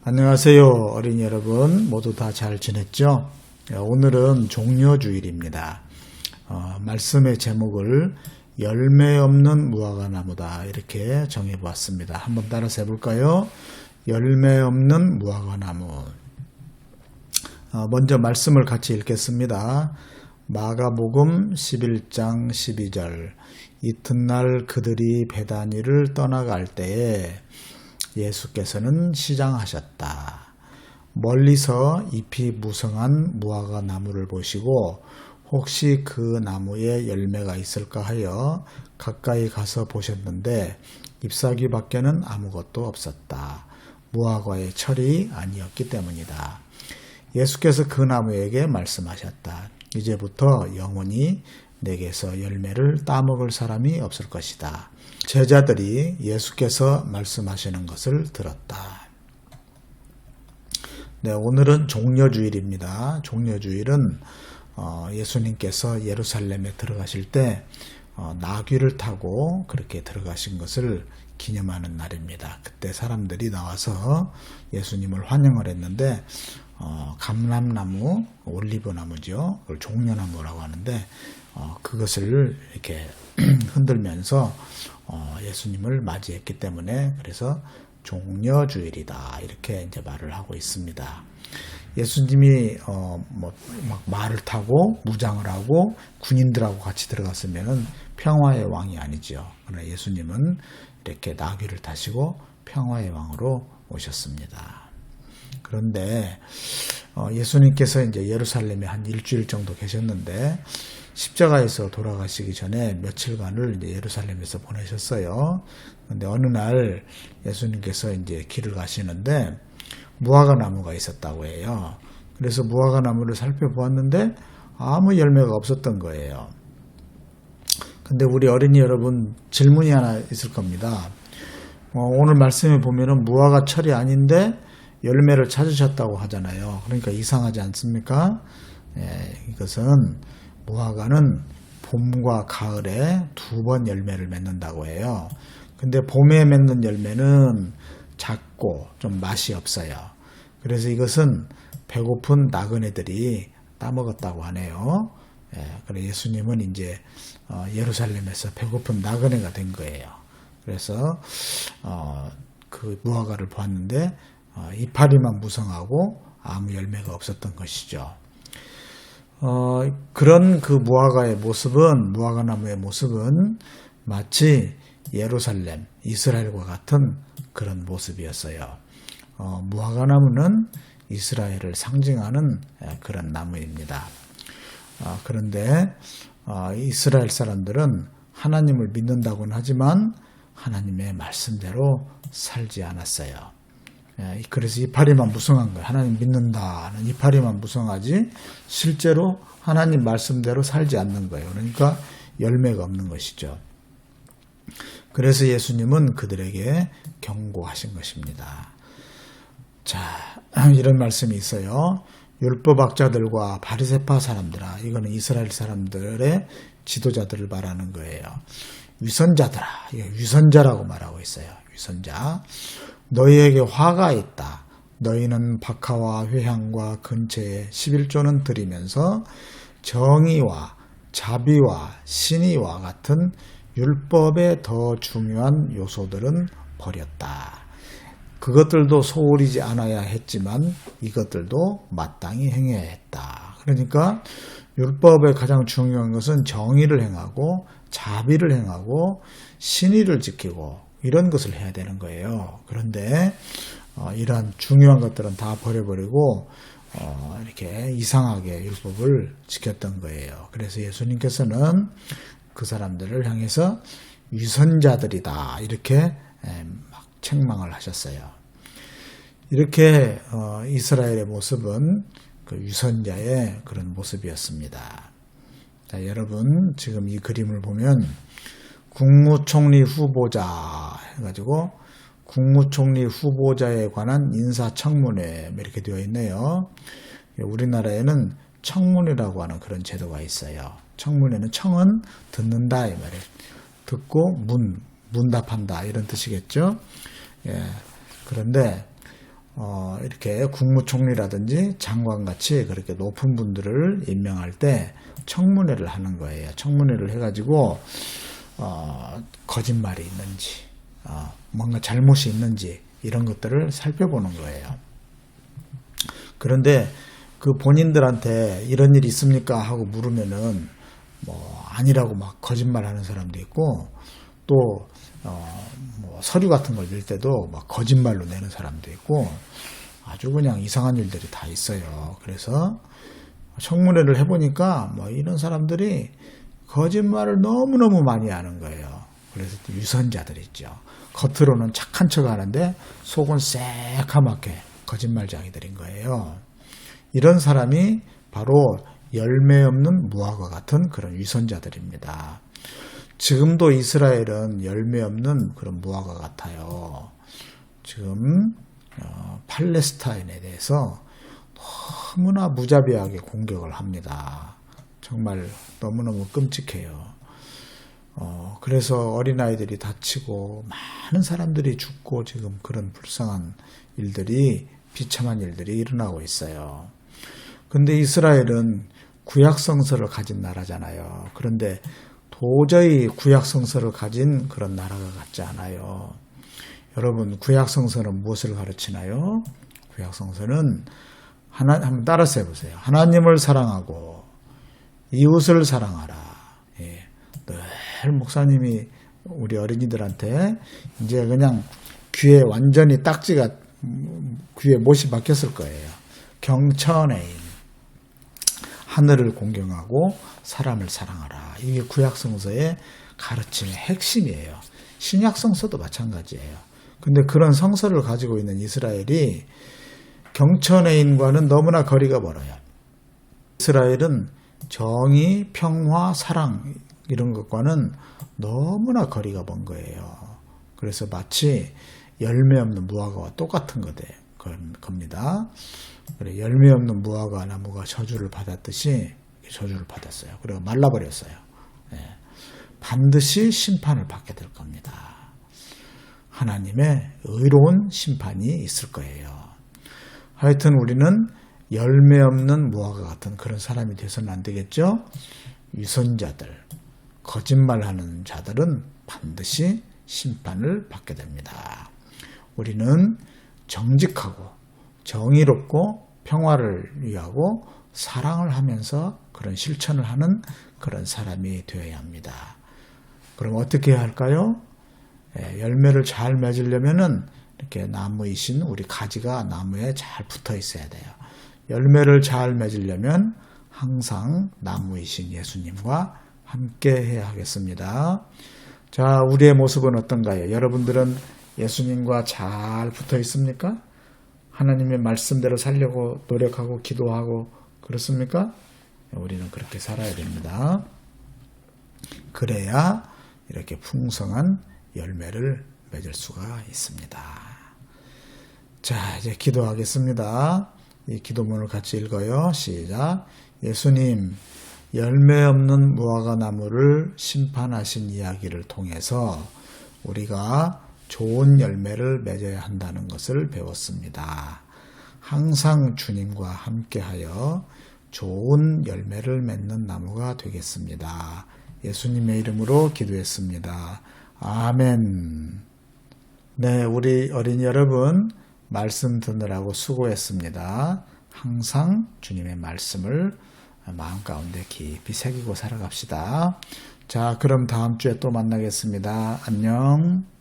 안녕하세요. 어린이 여러분 모두 다 잘 지냈죠? 오늘은 종려주일입니다. 말씀의 제목을 열매 없는 무화과나무다 이렇게 정해보았습니다. 한번 따라서 해볼까요? 열매 없는 무화과나무. 먼저 말씀을 같이 읽겠습니다. 마가복음 11장 12절. 이튿날 그들이 베다니를 떠나갈 때에 예수께서는 시장하셨다. 멀리서 잎이 무성한 무화과 나무를 보시고 혹시 그 나무에 열매가 있을까 하여 가까이 가서 보셨는데 잎사귀 밖에는 아무것도 없었다. 무화과의 철이 아니었기 때문이다. 예수께서 그 나무에게 말씀하셨다. 이제부터 영원히 내게서 열매를 따먹을 사람이 없을 것이다. 제자들이 예수께서 말씀하시는 것을 들었다. 네, 오늘은 종려주일입니다. 종려주일은 예수님께서 예루살렘에 들어가실 때 나귀를 타고 그렇게 들어가신 것을 기념하는 날입니다. 그때 사람들이 나와서 예수님을 환영을 했는데 감람나무, 올리브나무죠. 그걸 종려나무라고 하는데 그것을 이렇게 흔들면서 예수님을 맞이했기 때문에 그래서 종려주일이다 이렇게 이제 말을 하고 있습니다. 예수님이 막 말을 타고 무장을 하고 군인들하고 같이 들어갔으면은 평화의 왕이 아니죠. 그러나 예수님은 이렇게 나귀를 타시고 평화의 왕으로 오셨습니다. 그런데 예수님께서 이제 예루살렘에 한 일주일 정도 계셨는데 십자가에서 돌아가시기 전에 며칠간을 이제 예루살렘에서 보내셨어요. 그런데 어느 날 예수님께서 이제 길을 가시는데 무화과 나무가 있었다고 해요. 그래서 무화과 나무를 살펴보았는데 아무 열매가 없었던 거예요. 근데 우리 어린이 여러분 질문이 하나 있을 겁니다. 오늘 말씀에 보면은 무화과 철이 아닌데 열매를 찾으셨다고 하잖아요. 그러니까 이상하지 않습니까? 이것은 무화과는 봄과 가을에 2번 열매를 맺는다고 해요. 근데 봄에 맺는 열매는 작고 좀 맛이 없어요. 그래서 이것은 배고픈 나그네들이 따먹었다고 하네요. 그래서 예수님은 이제 예루살렘에서 배고픈 나그네가 된 거예요. 그래서 그 무화과를 보았는데 이파리만 무성하고 아무 열매가 없었던 것이죠. 그런 그 무화과의 모습은, 무화과나무의 모습은 마치 예루살렘, 이스라엘과 같은 그런 모습이었어요. 무화과나무는 이스라엘을 상징하는 그런 나무입니다. 그런데 이스라엘 사람들은 하나님을 믿는다고는 하지만 하나님의 말씀대로 살지 않았어요. 그래서 이파리만 무성한 거예요. 하나님 믿는다는 이파리만 무성하지 실제로 하나님 말씀대로 살지 않는 거예요. 그러니까 열매가 없는 것이죠. 그래서 예수님은 그들에게 경고하신 것입니다. 자, 이런 말씀이 있어요. 율법학자들과 바리새파 사람들아, 이거는 이스라엘 사람들의 지도자들을 말하는 거예요. 위선자들아, 이거 위선자라고 말하고 있어요. 위선자. 너희에게 화가 있다. 너희는 박하와 회향과 근처에 11조는 드리면서 정의와 자비와 신의와 같은 율법의 더 중요한 요소들은 버렸다. 그것들도 소홀히지 않아야 했지만 이것들도 마땅히 행해야 했다. 그러니까 율법의 가장 중요한 것은 정의를 행하고 자비를 행하고 신의를 지키고 이런 것을 해야 되는 거예요. 그런데 이러한 중요한 것들은 다 버려버리고 이렇게 이상하게 율법을 지켰던 거예요. 그래서 예수님께서는 그 사람들을 향해서 위선자들이다 이렇게 막 책망을 하셨어요. 이렇게 이스라엘의 모습은 그 위선자의 그런 모습이었습니다. 자, 여러분 지금 이 그림을 보면 국무총리 후보자 해가지고 국무총리 후보자에 관한 인사청문회 이렇게 되어 있네요. 우리나라에는 청문회라고 하는 그런 제도가 있어요. 청문회는 청은 듣는다 이 말이에요. 듣고 문답한다 이런 뜻이겠죠. 그런데 이렇게 국무총리라든지 장관같이 그렇게 높은 분들을 임명할 때 청문회를 하는 거예요. 청문회를 해가지고 거짓말이 있는지 뭔가 잘못이 있는지 이런 것들을 살펴보는 거예요. 그런데 그 본인들한테 이런 일이 있습니까 하고 물으면은 뭐 아니라고 막 거짓말하는 사람도 있고 또 뭐 서류 같은 걸 낼 때도 막 거짓말로 내는 사람도 있고 아주 그냥 이상한 일들이 다 있어요. 그래서 청문회를 해보니까 뭐 이런 사람들이 거짓말을 너무너무 많이 하는 거예요. 그래서 유선자들 있죠. 겉으로는 착한 척 하는데 속은 새카맣게 거짓말쟁이들인 거예요. 이런 사람이 바로 열매 없는 무화과 같은 그런 위선자들입니다. 지금도 이스라엘은 열매 없는 그런 무화과 같아요. 지금 팔레스타인에 대해서 너무나 무자비하게 공격을 합니다. 정말 너무너무 끔찍해요. 그래서 어린아이들이 다치고 많은 사람들이 죽고 지금 그런 불쌍한 일들이 비참한 일들이 일어나고 있어요. 근데 이스라엘은 구약성서를 가진 나라잖아요. 그런데 도저히 구약성서를 가진 그런 나라가 같지 않아요. 여러분, 구약성서는 무엇을 가르치나요? 구약성서는 한번 따라서 해보세요. 하나님을 사랑하고 이웃을 사랑하라. 예, 늘 목사님이 우리 어린이들한테 이제 그냥 귀에 완전히 딱지가 귀에 못이 박혔을 거예요. 경천애인, 하늘을 공경하고 사람을 사랑하라. 이게 구약성서의 가르침의 핵심이에요. 신약성서도 마찬가지예요. 근데 그런 성서를 가지고 있는 이스라엘이 경천애인과는 너무나 거리가 멀어요. 이스라엘은 정의, 평화, 사랑 이런 것과는 너무나 거리가 먼 거예요. 그래서 마치 열매 없는 무화과와 똑같은 겁니다. 열매 없는 무화과 나무가 저주를 받았듯이 저주를 받았어요. 그리고 말라버렸어요. 반드시 심판을 받게 될 겁니다. 하나님의 의로운 심판이 있을 거예요. 하여튼 우리는 열매 없는 무화과 같은 그런 사람이 돼서는 안 되겠죠? 위선자들, 거짓말하는 자들은 반드시 심판을 받게 됩니다. 우리는 정직하고 정의롭고 평화를 위하고 사랑을 하면서 그런 실천을 하는 그런 사람이 되어야 합니다. 그럼 어떻게 해야 할까요? 열매를 잘 맺으려면은 이렇게 나무이신 우리 가지가 나무에 잘 붙어 있어야 돼요. 열매를 잘 맺으려면 항상 나무이신 예수님과 함께 해야 하겠습니다. 자, 우리의 모습은 어떤가요? 여러분들은 예수님과 잘 붙어 있습니까? 하나님의 말씀대로 살려고 노력하고 기도하고 그렇습니까? 우리는 그렇게 살아야 됩니다. 그래야 이렇게 풍성한 열매를 맺을 수가 있습니다. 자, 이제 기도하겠습니다. 이 기도문을 같이 읽어요. 시작. 예수님, 열매 없는 무화과 나무를 심판하신 이야기를 통해서 우리가 좋은 열매를 맺어야 한다는 것을 배웠습니다. 항상 주님과 함께하여 좋은 열매를 맺는 나무가 되겠습니다. 예수님의 이름으로 기도했습니다. 아멘. 네, 우리 어린이 여러분 말씀 듣느라고 수고했습니다. 항상 주님의 말씀을 마음 가운데 깊이 새기고 살아갑시다. 자, 그럼 다음 주에 또 만나겠습니다. 안녕.